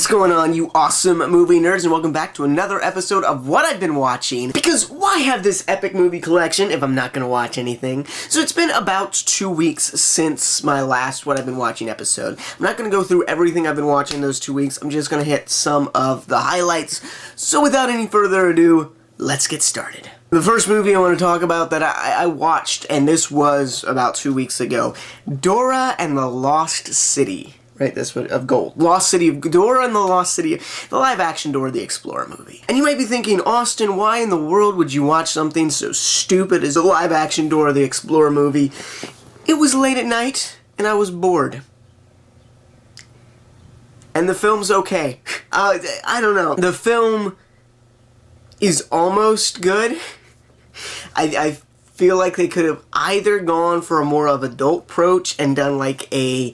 going on, you awesome movie nerds, and welcome back to another episode of What I've Been Watching. Because why have this epic movie collection if I'm not going to watch anything? So it's been about 2 weeks since my last What I've Been Watching episode. I'm not going to go through everything I've been watching those 2 weeks. I'm just going to hit some of the highlights. So without any further ado, let's get started. The first movie I want to talk about that I watched, and this was about 2 weeks ago, Dora and the Lost City. Right, this one of gold. Lost City of Dora and the Lost City, the live-action Dora the Explorer movie. And you might be thinking, Austin, why in the world would you watch something so stupid as a live-action Dora the Explorer movie? It was late at night, and I was bored. And the film's okay. I don't know. The film is almost good. I feel like they could have either gone for a more of adult approach and done like a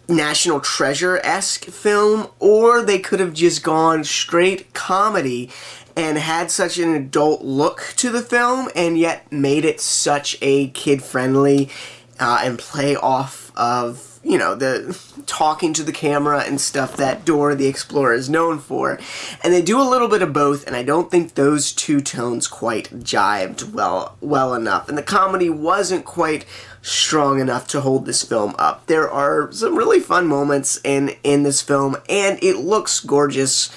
National Treasure-esque film, or they could have just gone straight comedy and had such an adult look to the film and yet made it such a kid-friendly and play off of, you know, the talking to the camera and stuff that Dora the Explorer is known for. And they do a little bit of both, and I don't think those two tones quite jived well enough. And the comedy wasn't quite strong enough to hold this film up. There are some really fun moments in this film, and it looks gorgeous.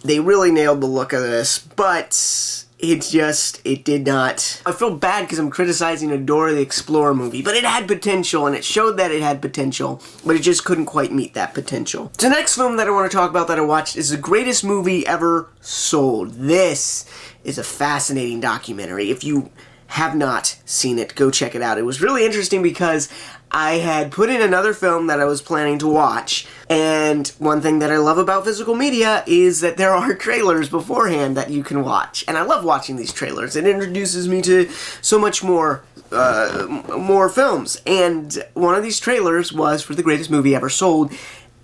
They really nailed the look of this, but it did not. I feel bad because I'm criticizing a Dora the Explorer movie, but it had potential, and it showed that it had potential, but it just couldn't quite meet that potential. The next film that I want to talk about that I watched is The Greatest Movie Ever Sold. This is a fascinating documentary. If you have not seen it, go check it out. It was really interesting because I had put in another film that I was planning to watch, and one thing that I love about physical media is that there are trailers beforehand that you can watch, and I love watching these trailers. It introduces me to so much more films, and one of these trailers was for The Greatest Movie Ever Sold,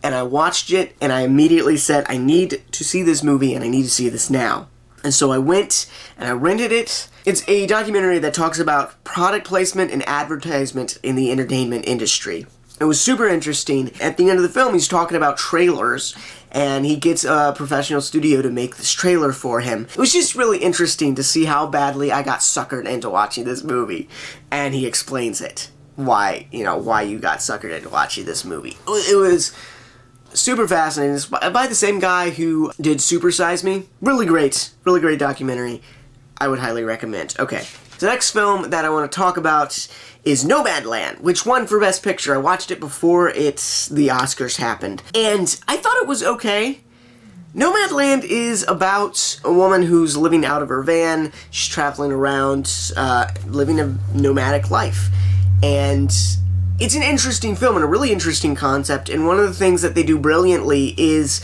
and I watched it, and I immediately said, I need to see this movie, and I need to see this now. And so I went, and I rented it. It's a documentary that talks about product placement and advertisement in the entertainment industry. It was super interesting. At the end of the film, he's talking about trailers, and he gets a professional studio to make this trailer for him. It was just really interesting to see how badly I got suckered into watching this movie. And he explains it. Why you got suckered into watching this movie. It was super fascinating. It's by the same guy who did Super Size Me. Really great documentary. I would highly recommend. Okay, the next film that I want to talk about is Nomadland, which won for Best Picture. I watched it before the Oscars happened, and I thought it was okay. Nomadland is about a woman who's living out of her van. She's traveling around, living a nomadic life, and it's an interesting film and a really interesting concept, and one of the things that they do brilliantly is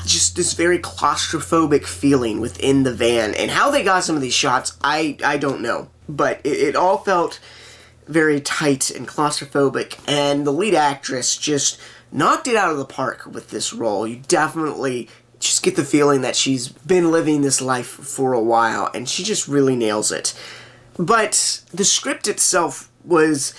just this very claustrophobic feeling within the van. And how they got some of these shots, I don't know. But it all felt very tight and claustrophobic, and the lead actress just knocked it out of the park with this role. You definitely just get the feeling that she's been living this life for a while, and she just really nails it. But the script itself was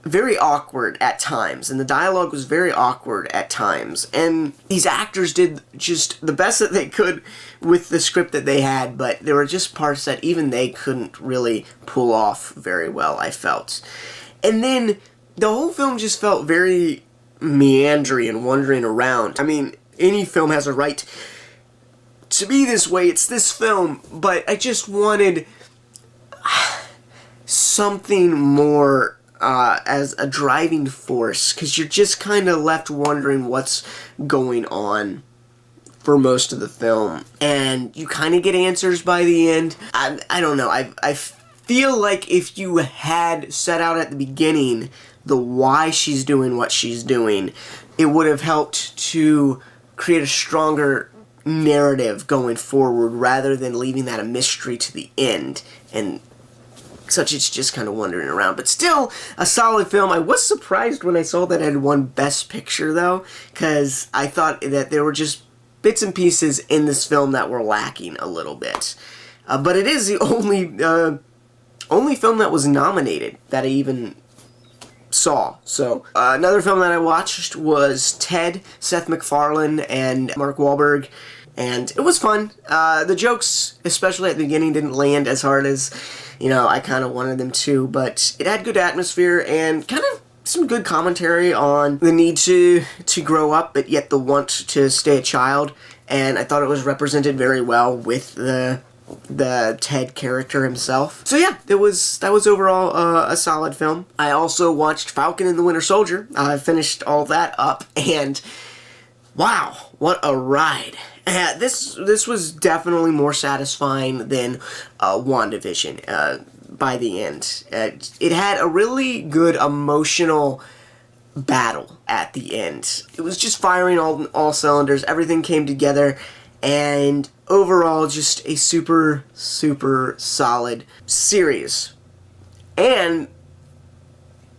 very awkward at times, and the dialogue was very awkward at times, and these actors did just the best that they could with the script that they had, but there were just parts that even they couldn't really pull off very well, I felt. And then the whole film just felt very meandering and wandering around. I mean, any film has a right to be this way. It's this film, but I just wanted something more as a driving force, because you're just kind of left wondering what's going on for most of the film, and you kind of get answers by the end. I don't know, I feel like if you had set out at the beginning the why she's doing what she's doing, it would have helped to create a stronger narrative going forward, rather than leaving that a mystery to the end, and such it's just kind of wandering around. But still, a solid film. I was surprised when I saw that it had won Best Picture, though, because I thought that there were just bits and pieces in this film that were lacking a little bit. But it is the only film that was nominated that I even saw. So, another film that I watched was Ted, Seth MacFarlane and Mark Wahlberg, and it was fun. The jokes, especially at the beginning, didn't land as hard as, I kind of wanted them to, but it had good atmosphere and kind of some good commentary on the need to grow up, but yet the want to stay a child, and I thought it was represented very well with the Ted character himself. So yeah, that was overall a solid film. I also watched Falcon and the Winter Soldier. I finished all that up, and wow, what a ride. This was definitely more satisfying than WandaVision by the end. It had a really good emotional battle at the end. It was just firing all cylinders. Everything came together, and overall just a super, super solid series. And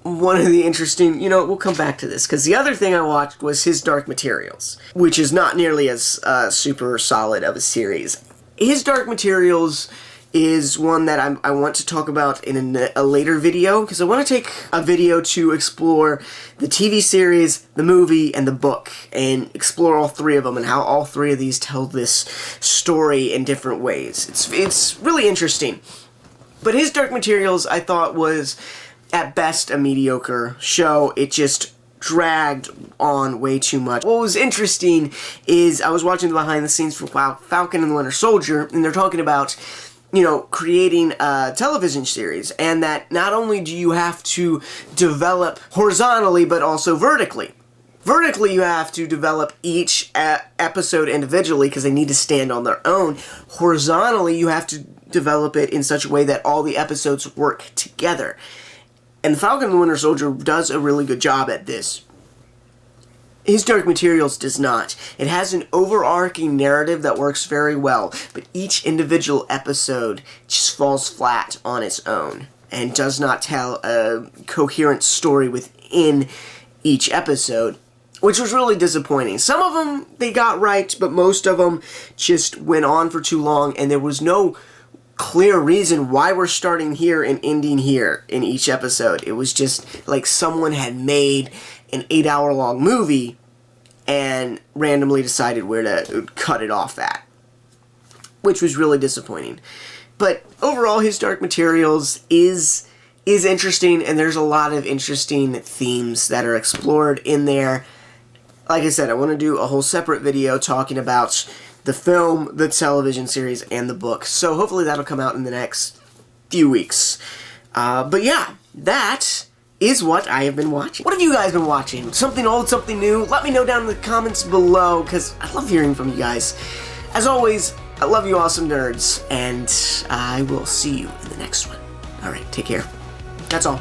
one of the interesting, we'll come back to this, because the other thing I watched was His Dark Materials, which is not nearly as super solid of a series. His Dark Materials is one that I want to talk about in a later video, because I want to take a video to explore the TV series, the movie, and the book, and explore all three of them and how all three of these tell this story in different ways. It's really interesting. But His Dark Materials, I thought, was at best a mediocre show. It just dragged on way too much. What was interesting is I was watching the behind the scenes for Falcon and the Winter Soldier, and they're talking about creating a television series, and that not only do you have to develop horizontally, but also vertically. Vertically, you have to develop each episode individually because they need to stand on their own. Horizontally, you have to develop it in such a way that all the episodes work together. And Falcon and the Winter Soldier does a really good job at this. His Dark Materials does not. It has an overarching narrative that works very well, but each individual episode just falls flat on its own and does not tell a coherent story within each episode, which was really disappointing. Some of them they got right, but most of them just went on for too long, and there was no clear reason why we're starting here and ending here in each episode. It was just like someone had made an 8-hour-long movie and randomly decided where to cut it off at, which was really disappointing. But overall, His Dark Materials is interesting, and there's a lot of interesting themes that are explored in there. Like I said, I want to do a whole separate video talking about the film, the television series, and the book. So hopefully that'll come out in the next few weeks. But yeah, that is what I have been watching. What have you guys been watching? Something old, something new? Let me know down in the comments below, because I love hearing from you guys. As always, I love you awesome nerds, and I will see you in the next one. Alright, take care. That's all.